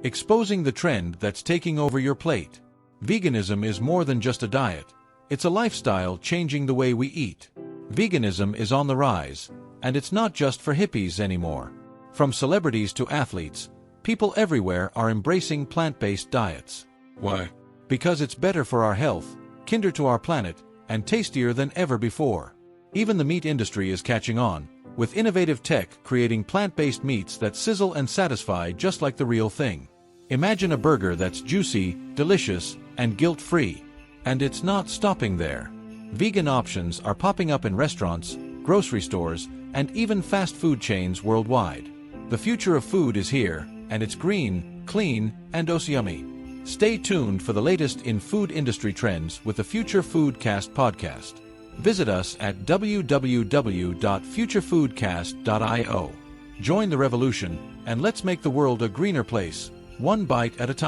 exposing the trend that's taking over your plate. Veganism is more than just a diet. It's a lifestyle changing the way we eat. Veganism is on the rise, and it's not just for hippies anymore. From celebrities to athletes, people everywhere are embracing plant-based diets. Why? Because it's better for our health, kinder to our planet, and tastier than ever before. Even the meat industry is catching on, with innovative tech creating plant-based meats that sizzle and satisfy just like the real thing. Imagine a burger that's juicy, delicious, and guilt-free. And it's not stopping there. Vegan options are popping up in restaurants, grocery stores, and even fast food chains worldwide. The future of food is here, and it's green, clean, and yummy. Stay tuned for the latest in food industry trends with the Future Foodcast podcast. Visit us at www.futurefoodcast.io. Join the revolution, and let's make the world a greener place, one bite at a time.